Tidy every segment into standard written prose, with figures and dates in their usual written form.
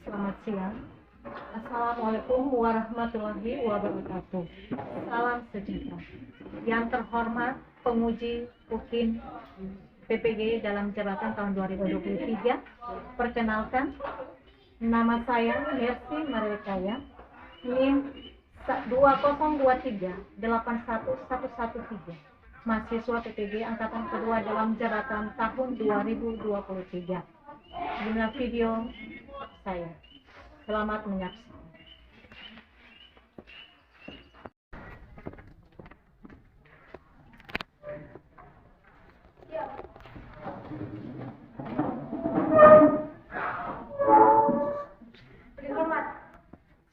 Selamat siang. Assalamualaikum warahmatullahi wabarakatuh. Salam sejahtera. Yang terhormat penguji UKIN PPG dalam jabatan tahun 2023. Perkenalkan, nama saya Mercy Mariekaya, NIM 202381113, mahasiswa PPG angkatan kedua dalam jabatan tahun 2023. Inilah video saya. Selamat menyaksikan.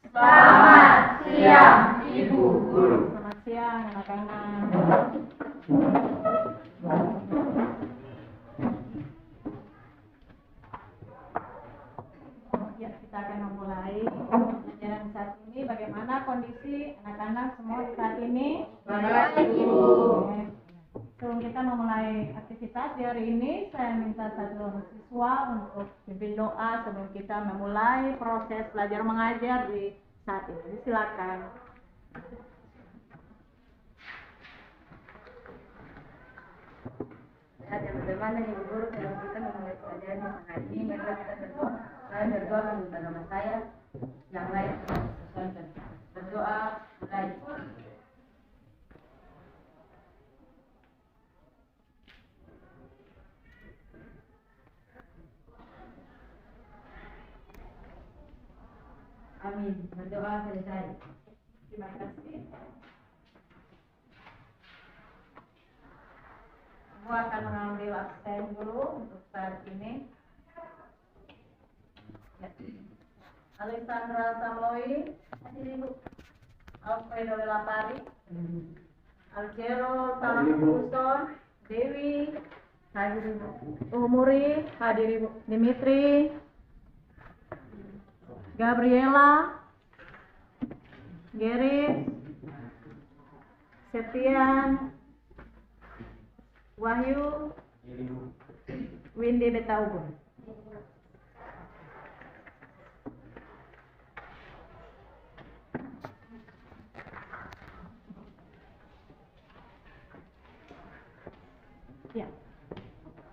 Selamat siang, Ibu Guru. Selamat siang, anak-anak. Ya, kita akan memulai pelajaran saat ini. Bagaimana kondisi anak-anak semua saat ini? Baik, Ibu. Oke. Sebelum kita memulai aktivitas di hari ini, saya minta satu siswa untuk pimpin doa sebelum kita memulai proses belajar mengajar di saat ini. Silakan. Teman-teman dan Ibu Guru, sebelum kita memulai pelajaran di hari ini, mari kita berdoa. Saya berdoa meminta nama saya yang lain sesuaikan. Berdoa mulai. Amin. Berdoa selesai. Terima kasih. Ibu akan mengambil absen dulu untuk saat ini. Ya. Alexandra Samloi, hadir Ibu. Alfredo Lapari, Aljero Talakuston, Dewi, hadir Ibu. Umuri, hadir Ibu. Dimitri, Gabriela, Geris, Septian, Wahyu, Windy Betaugun. Ya,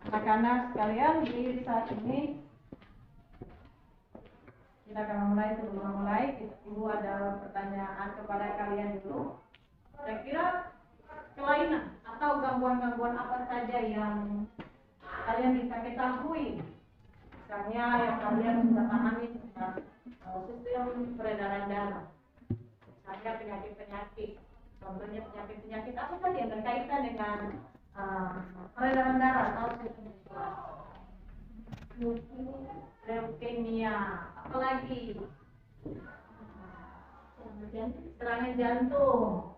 anak-anak sekalian, di saat ini kita akan memulai. Sebelum memulai, Ibu ada pertanyaan kepada kalian dulu. Kira-kira kelainan atau gangguan-gangguan apa saja yang kalian bisa ketahui? Misalnya yang kalian sudah pahami tentang sistem peredaran darah. Misalnya penyakit-penyakit. Contohnya penyakit-penyakit apa saja yang berkaitan dengan peredaran darah atau sistem leukemia, apalagi serangan jantung.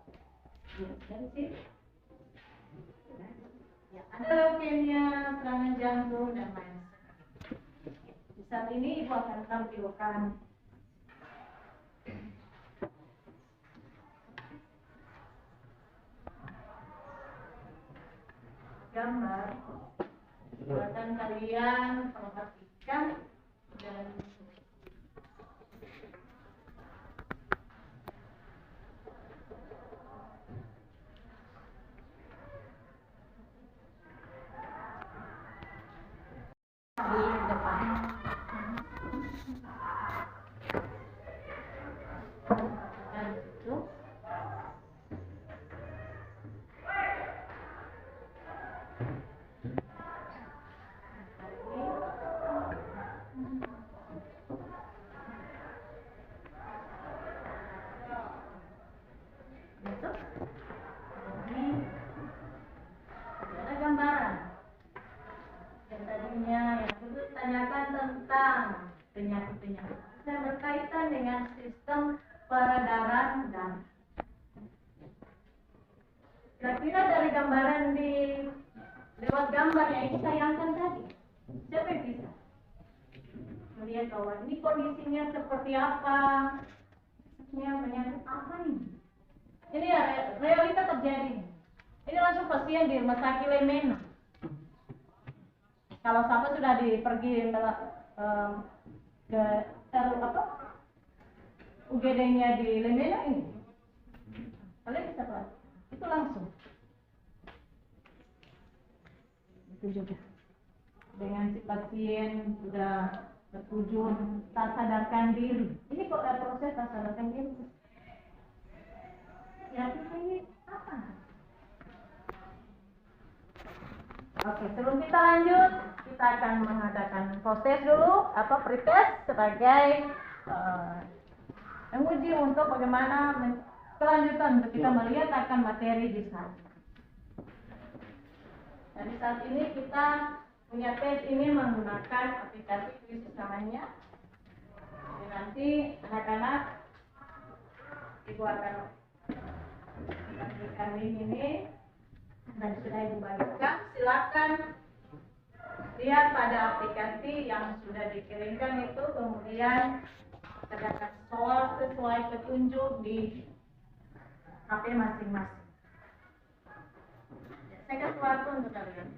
Ya, ada leukemia, serangan jantung dan lain sebagainya. Di saat ini Ibu akan tampilkan gambar. Silakan kalian perhatikan dan di depan. Dan itu ada gambaran yang tadinya yang dulu tanyakan tentang penyakit-penyakit yang berkaitan dengan sistem peredaran darah. Kira-kira dari gambaran di lewat gambar yang kita tayangkan tadi, siapa yang bisa melihat bahwa ini kondisinya seperti apa? Penyakit apa ini? Ini ya realita terjadi. Ini langsung pasien di rumah sakit Lemena. Kalau sampai sudah pergi ke UGD-nya di Lembena ini, kalian bisa pelajari itu langsung. Itu juga dengan si pasien sudah bertujuan tak sadarkan diri. Ini kok ada proses tak sadarkan diri. Ya ini apa? Oke, sebelum kita lanjut, kita akan mengadakan proses dulu, pretest sebagai menguji untuk bagaimana kelanjutan untuk kita melihat akan materi di sana. Jadi saat ini kita punya tes ini menggunakan aplikasi krisis namanya. Jadi nanti anak-anak ibu akan bagikan link ini dan sudah ibu bagikan. Silakan lihat pada aplikasi yang sudah dikirimkan itu, kemudian kerjakan soal sesuai petunjuk di HP masing-masing. Saya kasih waktu untuk kalian.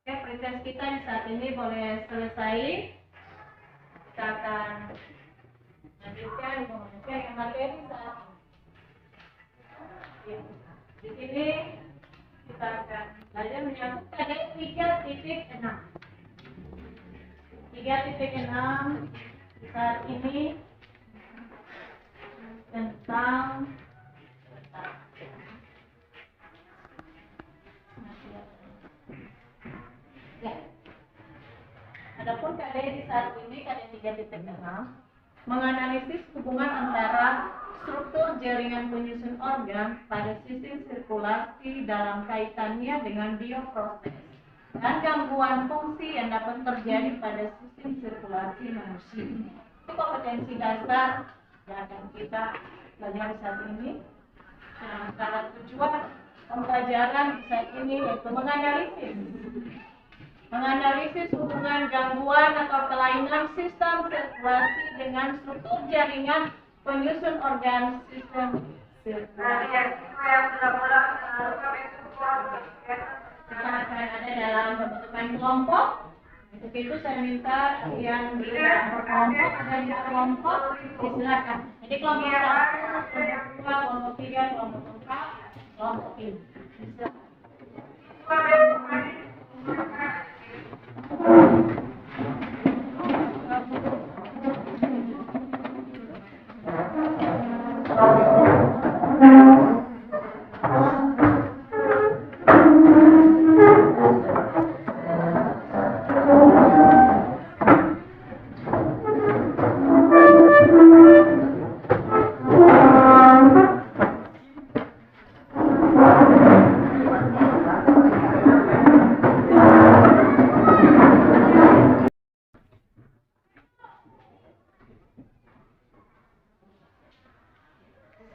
Oke, pretest kita di saat ini boleh selesai. Kita akan lanjutkan yang materi saat ini. Di sini kita akan belajar menyangkut KDR 3.6. 3.6 saat ini tentang ya. Adapun KDR di saat ini KDR 3.6 menganalisis hubungan antara struktur jaringan penyusun organ pada sistem sirkulasi dalam kaitannya dengan bioproses dan gangguan fungsi yang dapat terjadi pada sistem sirkulasi manusia. Ini kompetensi dasar yang akan kita pelajari saat ini. Antara tujuan pembelajaran saat ini yaitu menganalisis hubungan gangguan atau kelainan sistem sirkulasi dengan struktur jaringan penyusun organ sistem sirkulasi. Kita akan ada dalam pembentukan kelompok. Untuk itu saya minta kalian berkelompok dan berkelompok silakan. Jadi kelompok 1, kelompok 2, kelompok 3, kelompok 4, kelompok 5.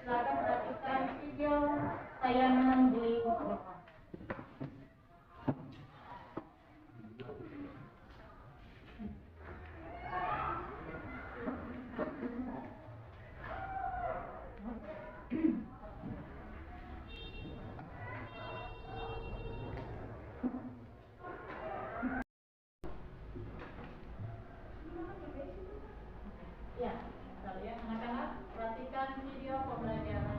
Silakan perhatikan video tayangan di ya, kalian anak-anak perhatikan video pembelajaran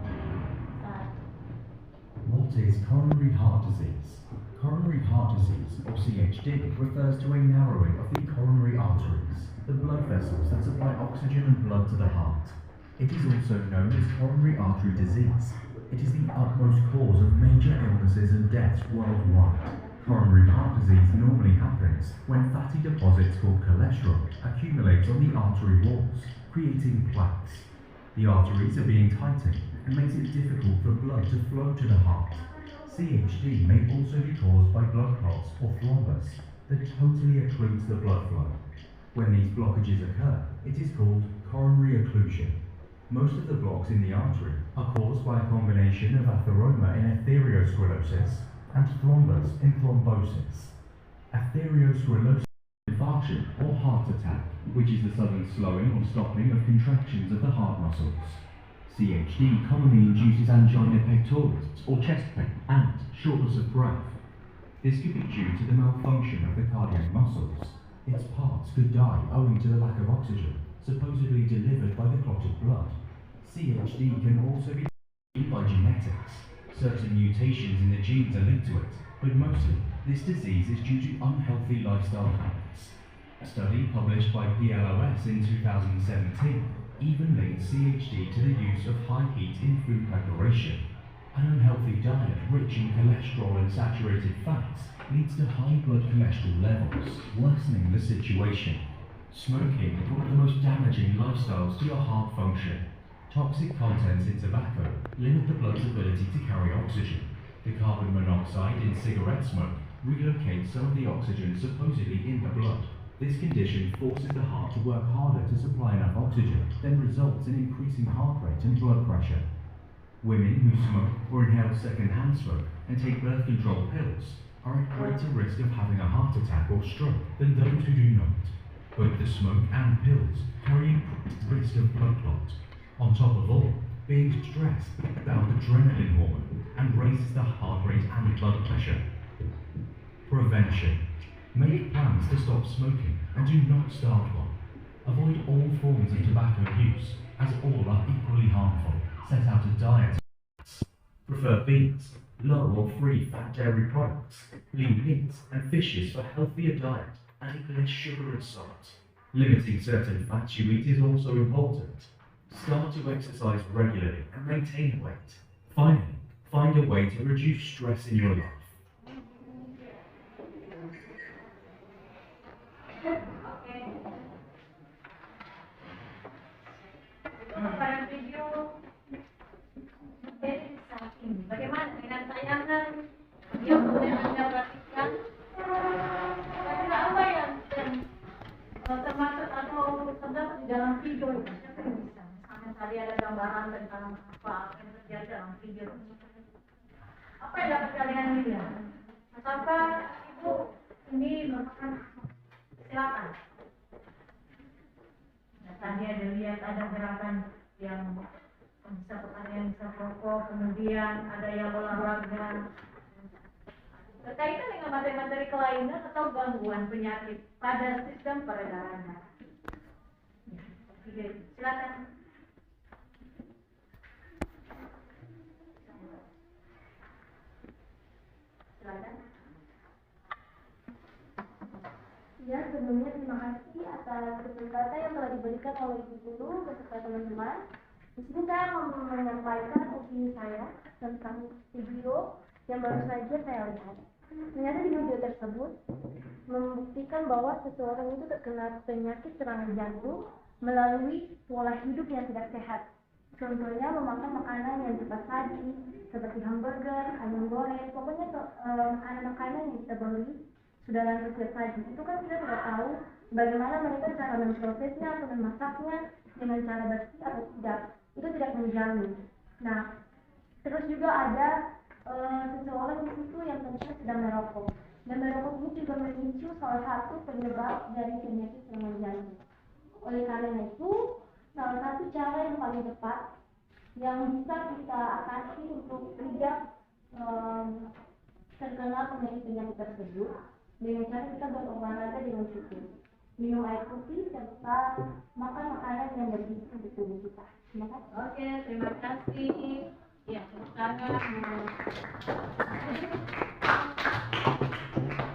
saat What is coronary heart disease? Coronary heart disease, or CHD, refers to a narrowing of the coronary arteries, the blood vessels that supply oxygen and blood to the heart. It is also known as coronary artery disease. It is the utmost cause of major illnesses and deaths worldwide. Coronary heart disease normally happens when fatty deposits called cholesterol accumulate on the artery walls, creating plaques. The arteries are being tightened and makes it difficult for blood to flow to the heart. CHD may also be caused by blood clots or thrombus that totally occludes the blood flow. When these blockages occur, it is called coronary occlusion. Most of the blocks in the artery are caused by a combination of atheroma in atherosclerosis and thrombus in thrombosis. Atherosclerosis is infarction or heart attack, which is the sudden slowing or stopping of contractions of the heart muscles. CHD commonly induces angina pectoris or chest pain and shortness of breath. This could be due to the malfunction of the cardiac muscles. Its parts could die owing to the lack of oxygen, supposedly delivered by the clotted blood. CHD can also be caused by genetics. Certain mutations in the genes are linked to it, but mostly this disease is due to unhealthy lifestyle habits. A study published by PLOS in 2017 even linked CHD to the use of high heat in food preparation. An unhealthy diet rich in cholesterol and saturated fats leads to high blood cholesterol levels, worsening the situation. Smoking is one of the most damaging lifestyles to your heart function. Toxic contents in tobacco limit the blood's ability to carry oxygen. The carbon monoxide in cigarette smoke relocates some of the oxygen supposedly in the blood. This condition forces the heart to work harder to supply enough oxygen, then results in increasing heart rate and blood pressure. Women who smoke or inhale second-hand smoke and take birth control pills are at greater risk of having a heart attack or stroke than those who do not. Both the smoke and pills carry increased risk of blood clot. On top of all, being stressed about adrenaline hormone and raises the heart rate and blood pressure. Prevention. Make plans to stop smoking and do not start one. Avoid all forms of tobacco use, as all are equally harmful. Set out a diet. Prefer beans, low or free fat dairy products, lean meats and fishes for healthier diet and eat less sugar and salt. Limiting certain fats you eat is also important. Start to exercise regularly and maintain weight. Finally, find a way to reduce stress in your life. Pada video dari saking bagaimana dengan tayangan yang boleh Anda perhatikan, kira apa yang termasuk atau terdapat di dalam video itu? Siapa yang bisa? Misalnya tadi ada gambaran tentang apa yang terjadi dalam video. Apa yang dapat kalian lihat? Ataukah Ibu ini merupakan silakan? Nah, tadi ada lihat ada gerakan yang bisa pertanian, bisa pokok, kemudian ada yang olahraga. Berkaitan dengan materi-materi kelainan atau gangguan penyakit pada sistem peredaran darah. Silakan. Silakan. Ya, sebelumnya terima kasih atas kesempatan yang telah diberikan oleh Ibu Guru beserta teman-teman. Di sini saya mau menyampaikan opini saya tentang video yang baru saja saya lihat. Ternyata di video tersebut membuktikan bahwa seseorang itu terkena penyakit serangan jantung melalui pola hidup yang tidak sehat. Contohnya memakan makanan yang cepat saji seperti hamburger, ayam goreng, pokoknya makanan-makanan yang kita beli sudah langsung siap saji. Itu kan kita tidak tahu bagaimana mereka cara memprosesnya atau memasaknya dengan cara bersih atau tidak. Itu tidak menjamin. Nah, terus juga ada seseorang di situ yang ternyata sedang merokok. Dan merokok ini juga memicu salah satu penyebab dari penyakit serangan jantung. Oleh karena itu, salah satu cara yang paling tepat yang bisa kita atasi untuk tidak terkena penyakit tersebut dengan cara kita berolahraga dengan cukup, minum air putih serta makan makanan yang bergizi untuk tubuh kita. Terima kasih. Oke, terima kasih. Ya, tangan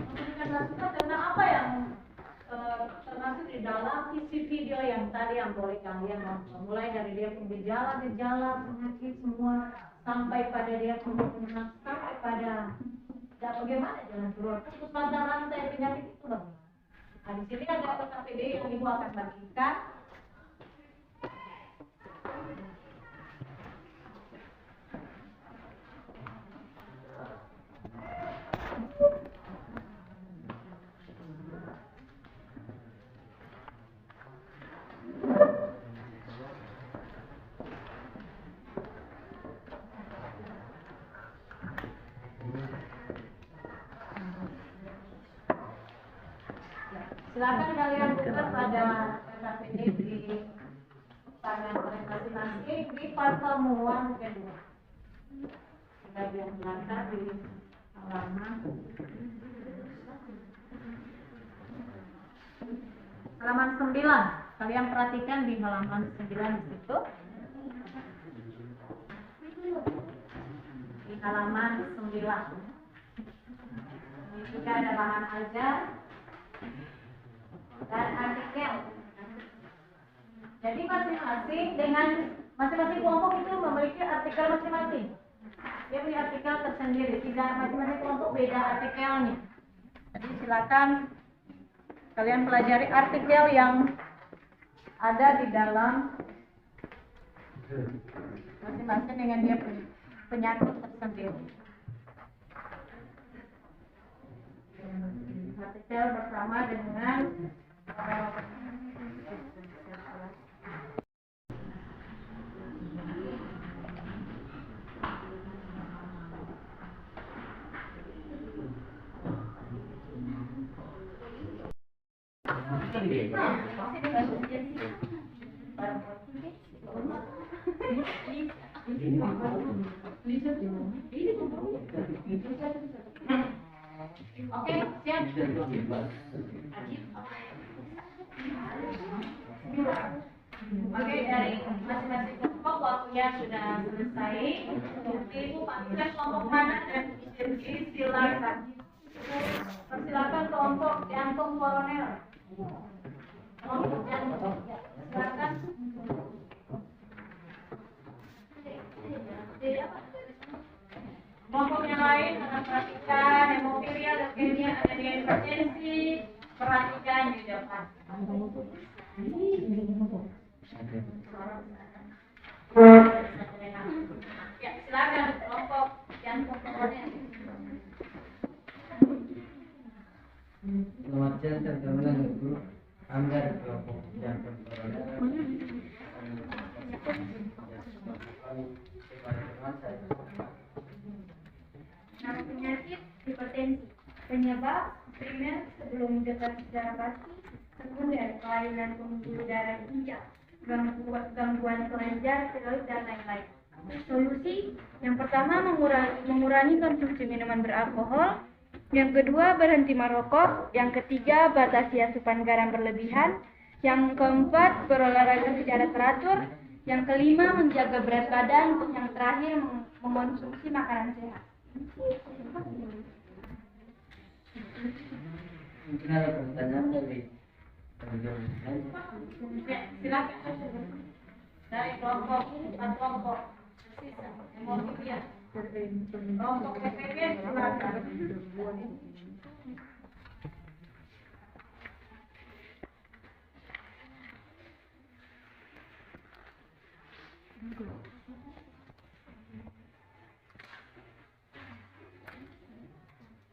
memberikan masukan karena apa yang termasuk di dalam isi video yang tadi yang boleh kalian nonton, mulai dari dia punya gejala-gejala penyakit semua sampai pada dia punya sampai pada ya bagaimana jalan keluar putus mata rantai penyakit itu loh. Nah di sini ada KPD yang ibu akan bagikan. Silakan kalian buka pada KPD di tangan masing-masing di pertemuan kedua. Bagian belakang di halaman 9. Kalian perhatikan di halaman 9 di situ. Di halaman 9. Ini juga ada bahan ajar dan artikel. Jadi masing-masing dengan masing-masing kelompok itu memiliki artikel masing-masing. Dia punya artikel tersendiri, tidak masing-masing kelompok beda artikelnya. Jadi silakan kalian pelajari artikel yang ada di dalam masing-masing dengan dia punya penyakit tersendiri. Artikel bersama dengan Oke, siap. Oke, dari masing-masing kelompok waktunya sudah selesai. Ibu pastikan kelompok mana dan silakan. Persilakan kelompok jantung koroner. Kelompok jantung, silakan. Kelompok yang lain akan perhatikan hemofilia, leukemia, ada di hipertensi, perhatikan di depan. Ya, silakan kelompok jantung koroner. Selamat siang teman-teman Ibu. Kami dari kelompok jantung koroner. Nama penyakit hipertensi. Penyebab primer sebelum diketahui secara pasti, sekunder kelainan pembuluh darah ginjal, gangguan kelenjar, tiroid dan lain-lain. Solusi yang pertama mengurangi konsumsi minuman beralkohol, yang kedua berhenti merokok, yang ketiga batasi asupan garam berlebihan, yang keempat berolahraga secara teratur, yang kelima menjaga berat badan, yang terakhir mengonsumsi makanan sehat. Mungkin ada pertanyaan dari Ya, silakan. Dari kelompok sisa hemofilia. Kelompok PPP silakan.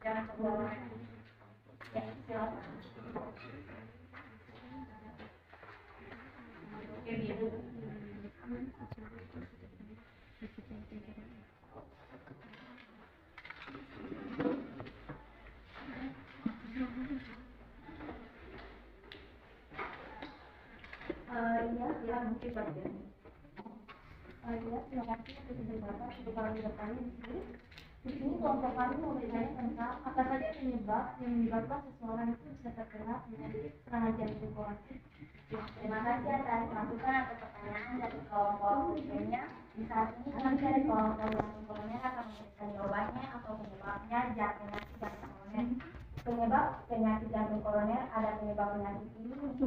Jangan keluar. Ya, silakan. Iya, mungkin bagian. Iya, terima kasih untuk Bapak untuk kami bertanya di sini. Di sini kelompok kami mau bertanya tentang apa saja penyebab yang menyebabkan seseorang itu bisa terkena penyakit serangan jantung koroner. Terima kasih atas masukan atau pertanyaan dari kelompok berikutnya. Di saat ini kami dari kelompok jantung koroner akan memberikan jawabannya atau penyebabnya penyakit jantung koroner. Penyebab penyakit jantung koroner ada penyebab penyakit ini yaitu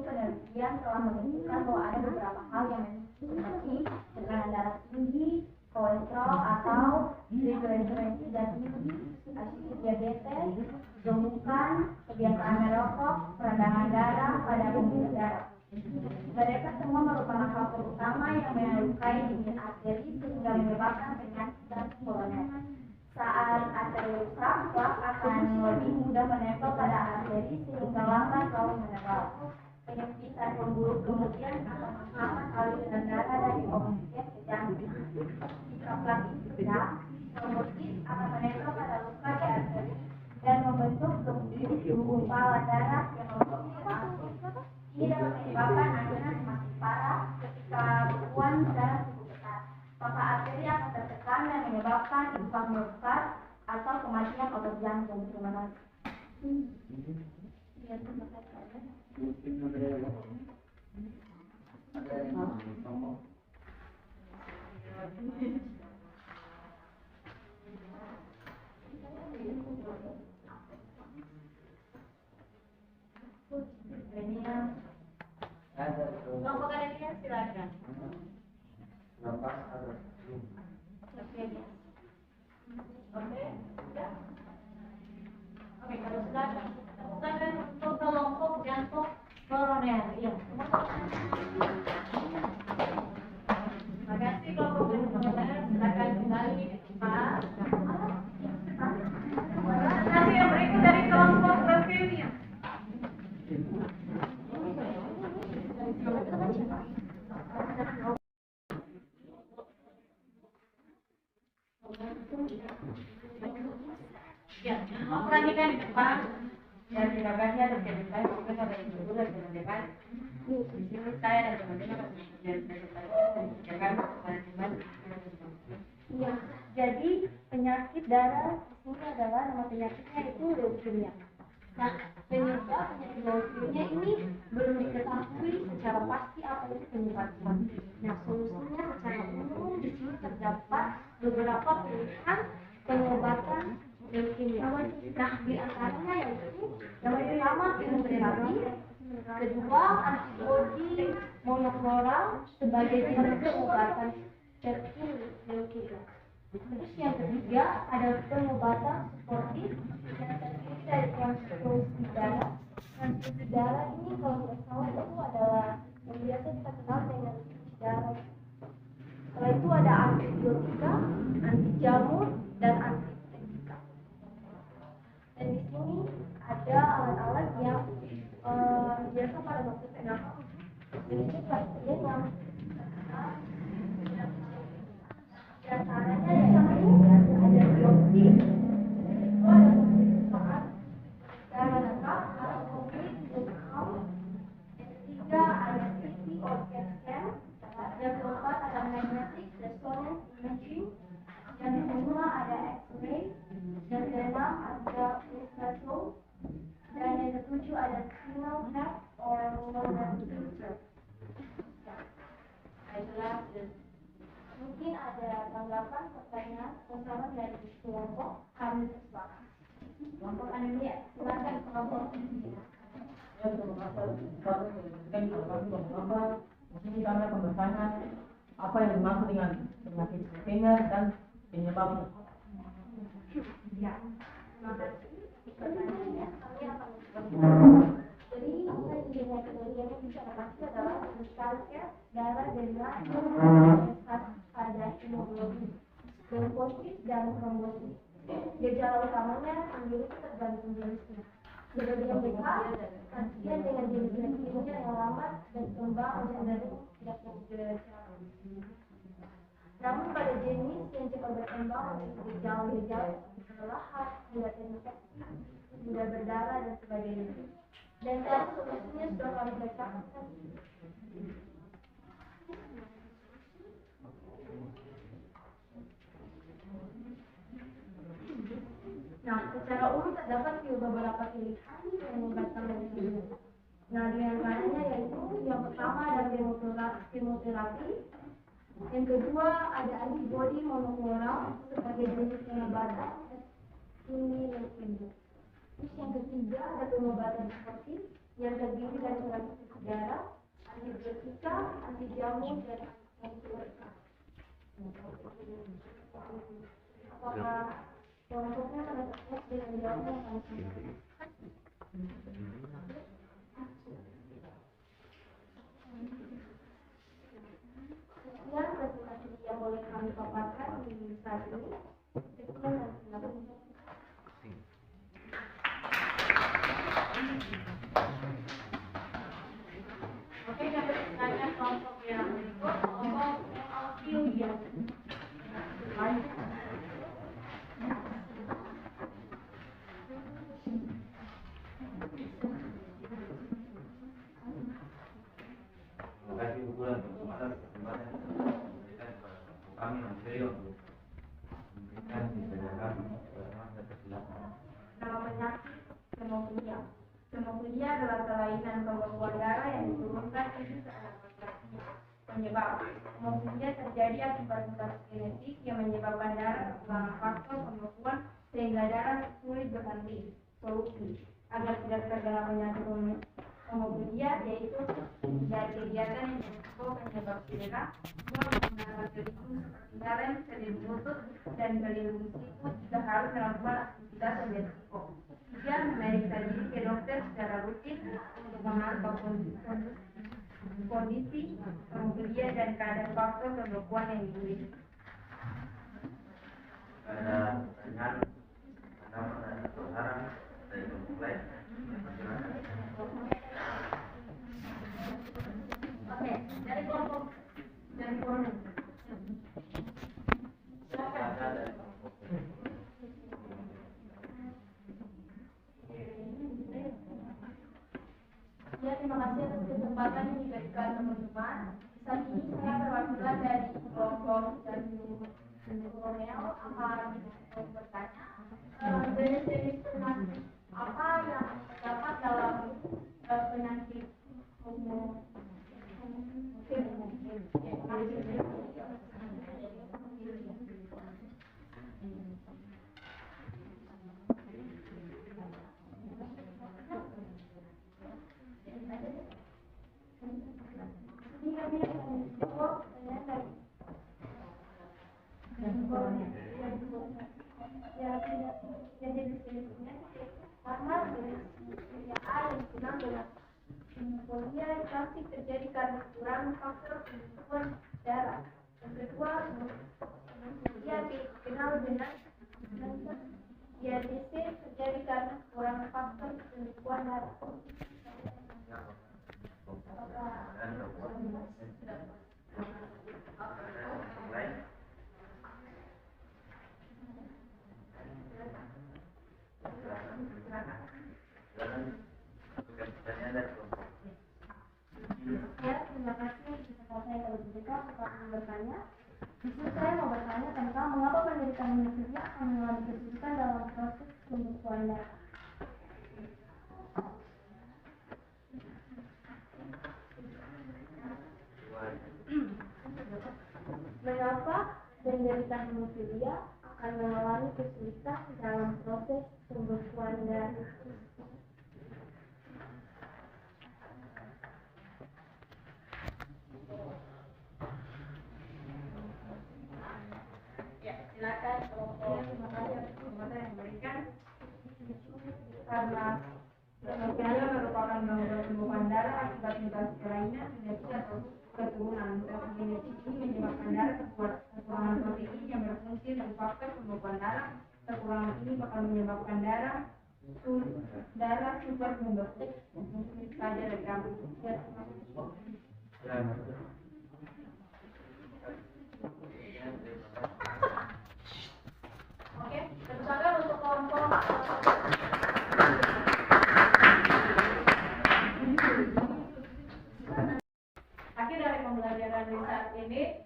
penelitian penelitian telah menunjukkan bahwa ada beberapa hal yang seperti tekanan darah tinggi, kolesterol atau triglyceride dan tinggi, diabetes, gemukan, kebiasaan merokok, peradangan darah pada pembuluh darah. Mereka semua merupakan faktor utama yang melukai dinding arteri sehingga menyebabkan penyakit jantung koroner. Saat arteri rusak, plak akan lebih mudah menempel pada arteri sehingga lambat lalu menebal. Penyempitan pembuluh kemudian akan menghambat aliran darah dari oksigen ke jantung. Jika plak itu pecah, trombosit akan menempel pada luka di arteri dan membentuk gumpalan darah yang membentuk. Ini dapat menyebabkan akhirnya semakin parah ketika bekuan darah cukup besar. Maka arteri akan tertekan dan menyebabkan infak miokard atau kematian otot jantung. Terima kasih. Ya, terima kasih. Kelompok kalian silakan. Oke, sudah. Oke, kalau sudah temukan untuk kelompok jantung koroner. Iya. Terima kasih kelompok jantung koroner. Silakan kembali di tempat. Nanti yang berikut dari kelompok leukemia. Ya, perhatikan di depan dan terima kasih atas kebetulan juga sampai yang dulu dan teman-teman. Di sini saya dan teman-teman dan mengerjakan teman-teman. Iya, jadi penyakit darah di sini adalah nama penyakitnya itu leukemia. Nah, penyebab penyakit leukemia ini belum diketahui secara pasti apa itu penyebabnya. Nah, solusinya secara umum di sini terdapat beberapa pilihan pengobatan leukemia. Nah, di antaranya yaitu yang pertama kemoterapi, kedua antibodi monokloral sebagai jenis pengobatan leukemia. Terus yang ketiga ada pengobatan suportif yang terdiri dari transfusi darah. Transfusi darah ini kalau tidak salah itu adalah yang biasa kita kenal dengan cuci darah. Setelah itu ada antibiotika, anti jamur, dan antibiotika. Dan di sini ada alat-alat yang biasa pada dokter penyakit. Ini pasien yang terkena di antaranya yaitu ada biopsi, ada pemeriksaan darah lengkap atau complete blood count, yang ketiga ada CT organ scan, yang keempat ada magnetic resonance imaging, yang kelima ada X-ray, yang keenam ada ultrasound, dan yang ketujuh ada spinal tap or lunar filter. Mungkin ada tanggapan, pertanyaan, saran dari kelompok kami bersama. Kelompok anemia, silakan kelompok. Ya, terima kasih. Di sini kami akan bertanya apa yang dimaksud dengan penyakit leukemia dan penyebabnya. Ya, terima kasih. Pertanyaannya kami akan jadi penyakit leukemia bisa pasti adalah besarnya darah dengan pada hemoglobin, limfosit dan trombosit. Gejala utamanya sendiri tergantung jenisnya. Sebagian besar pasien dengan jenis leukemia yang lambat dan kembang cenderung tidak bergejala. Namun pada jenis yang cepat berkembang memiliki gejala-gejala seperti kelelahan, mudah terinfeksi, mudah berdarah dan sebagainya. Dan tadi solusinya sudah kami bacakan. Nah, secara umum terdapat beberapa pilihan pengobatan leukemia. Nah, di antaranya yaitu yang pertama ada kemoterapi, yang kedua ada antibodi monokloral sebagai jenis pengobatan ini leukemia. Terus yang ketiga ada pengobatan suportif yang terdiri dari transfusi darah, antibiotika, anti jamu, dan antibiotika. Apakah kelompoknya pada terkait dengan jamu yang kami sampaikan? Sekian presentasi yang boleh kami paparkan di saat ini. Sekian dan terima kasih. Oke, kami pertanyaan kelompok yang berikut, kelompok Alfilia. Lanjut. Terima kasih Bu Bulan atas kesempatan yang diberikan kepada kami materi untuk memberikan disadarkan kepada dan kesilapan. Nama penyakit hemofilia. Hemofilia adalah kelainan pembekuan darah yang diturunkan ibu ke anak laki-laki. Penyebab hemofilia terjadi akibat mutasi genetik yang menyebabkan darah kekurangan faktor pembekuan sehingga darah sulit berhenti. Solusi agar tidak terkena penyakit hemofilia yaitu dari kegiatan yang berisiko penyebab cedera, menggunakan pelindung seperti helm, pelindung lutut, dan pelindung siku jika harus melakukan aktivitas yang berisiko. 3. Memeriksa diri ke dokter secara rutin untuk memantau kondisi hemofilia dan kadar faktor pembekuan yang dimiliki. Ada pertanyaan pendapat dan saran dari kelompok lain? Oke, dari kelompok silakan. Ya, terima kasih atas kesempatan yang diberikan teman-teman. Saat ini saya perwakilan dari kelompok dan Romeo akan bertanya jenis-jenis penyakit apa yang terdapat dalam penyakit hemofilia klasik terjadi karena kekurangan faktor pembekuan darah. Yang kedua, hemofilia dikenal dengan dialisis terjadi karena kekurangan faktor pembekuan darah. Ya, terima kasih kesempatan saya yang diberikan untuk bertanya. Justru saya mau bertanya tentang mengapa pendidikan hemofilia akan mengalami kesulitan dalam proses pembekuan darah. Mengapa penderita hemofilia akan mengalami kesulitan dalam proses pembekuan darah? Ya, silakan kelompok. Terima kasih atas kesempatan yang diberikan. Karena hemofilia merupakan gangguan pembekuan darah akibat mutasi kelainan genetik atau keturunan. Mutasi genetik ini menyebabkan darah kekurangan protein yang berfungsi sebagai faktor pembekuan darah. Kekurangan ini bakal menyebabkan darah sulit membeku. Mungkin saja dari kami. Ya, terima kasih. Oke, persilakan untuk kelompok. Akhir dari pembelajaran di saat ini,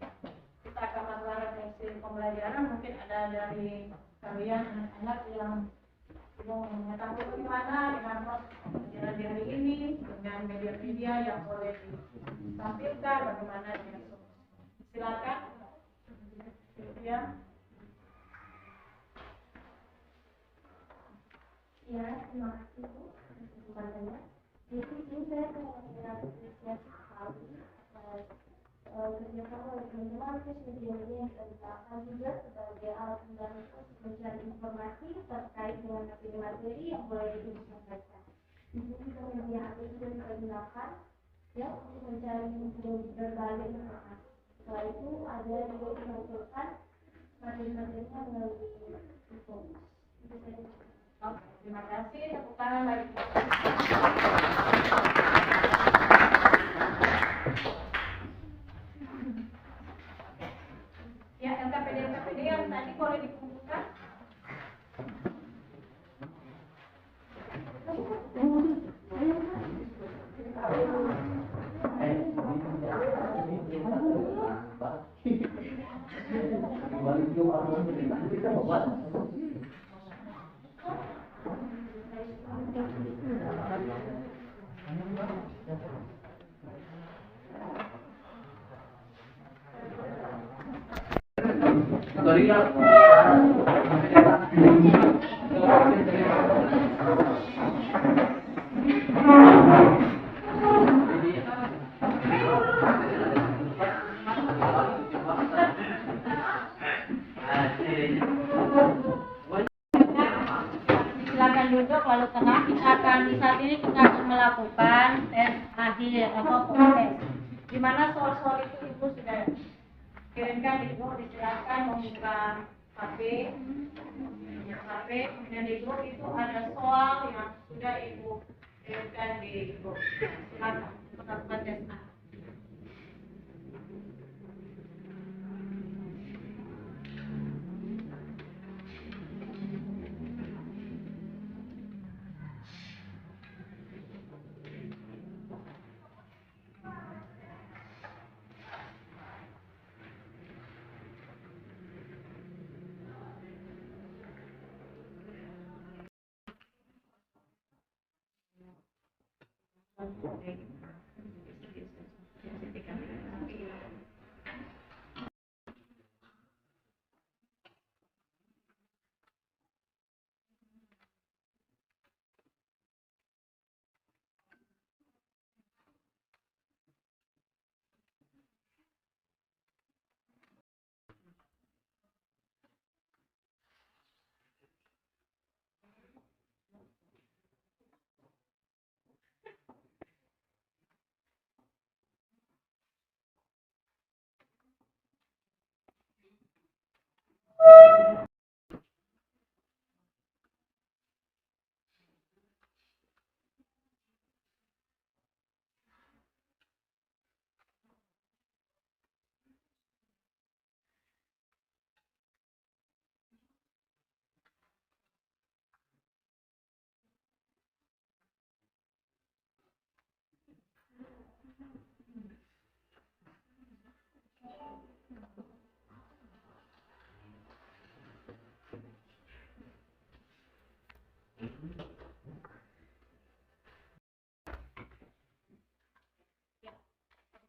kita akan melakukan sesi pembelajaran. Mungkin ada dari kalian anak-anak yang mau mengetahui bagaimana dengan pembelajaran di hari ini dengan media-media yang boleh ditampilkan, bagaimana dengan silakan. Ya. Ya, terima kasih Bu atas kesempatannya. Jadi ini saya akan menjelaskan sekali. Kerjasama oleh teman-teman, terus media-media yang kita gunakan juga sebagai alat membantu mencari informasi terkait dengan materi-materi yang boleh disampaikan. Di sini juga media HP juga kita gunakan ya untuk mencari berbagai informasi. Setelah itu ada juga dimunculkan materi-materinya melalui info. Itu saja. Oke, terima kasih. Tepuk tangan bagi ya, LKPD yang tadi boleh dikumpulkan. Silakan duduk lalu tenang. Saat ini kita akan melakukan tes akhir atau tes. Di mana soal-soal itu Ibu sudah kirimkan, Ibu disilakan membuka HP, kemudian Ibu itu ada soal yang sudah Ibu kirimkan di Ibu. Silakan melakukan tes akhir.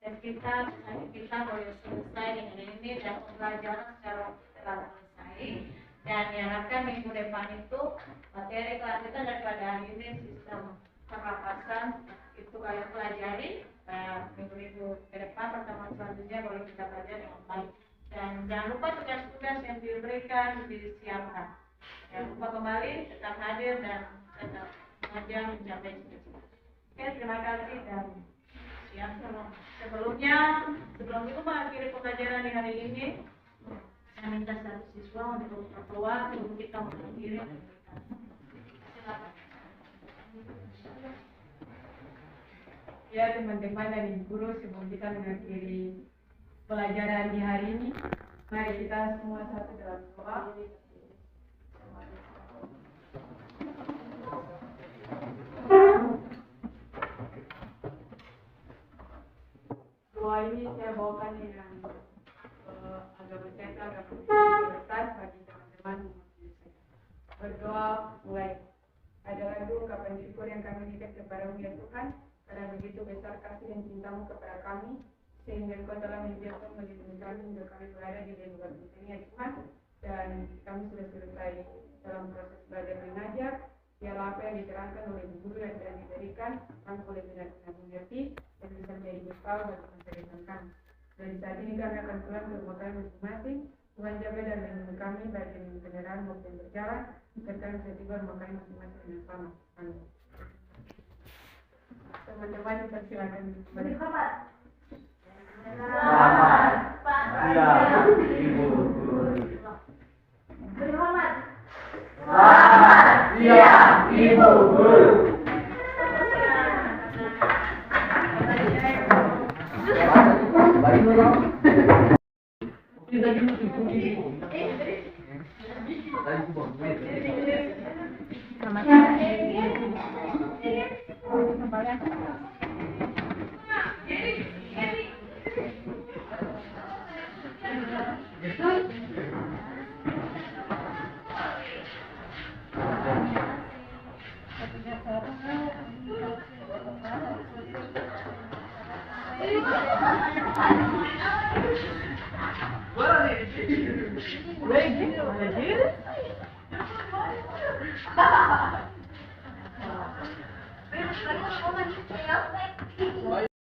Dan kita boleh selesai dengan ini dan pembelajaran secara telah selesai. Dan diharapkan minggu depan itu materi kelas kita daripada hari ini sistem pernapasan itu kalian pelajari. Minggu-minggu ke depan pertemuan selanjutnya boleh kita belajar dengan baik. Dan jangan lupa tugas-tugas yang diberikan disiapkan. Jangan lupa kembali tetap hadir dan tetap mengajar mencapai cita-cita. Oke, terima kasih dan ya, sebelum itu mengakhiri pembelajaran di hari ini, saya minta satu siswa untuk keluar sebelum kita mengakhiri. Silakan. Ya teman-teman dan ibu guru, sebelum kita mengakhiri pelajaran di hari ini, mari kita semua satu dalam doa. Doa ini saya bawakan dengan agak berkaitan agak prioritas bagi teman-teman. Berdoa mulai. Adalah ungkapan syukur yang kami berikan kepada-Mu ya Tuhan, karena begitu besar kasih dan cinta-Mu kepada kami, sehingga Engkau telah membiarkan melindungi kami hingga kami berada di luar ini ya Tuhan. Dan kami sudah selesai dalam proses belajar mengajar. Biarlah apa yang diterangkan oleh guru yang telah diberikan rangkul oleh benar-benar mengerti dan bisa menjadi bekal bagi masa depan kami. Dari saat ini kami akan pulang ke rumah kami masing-masing. Tuhan jaga dan melindungi kami baik di kendaraan maupun berjalan, agar kami bisa tiba rumah kami masing-masing dengan selamat. Amin. Teman-teman dipersilakan Beri hormat. Selamat siang, Ibu Guru. Beri hormat. Selamat siang, Ibu Guru. Beri hormat.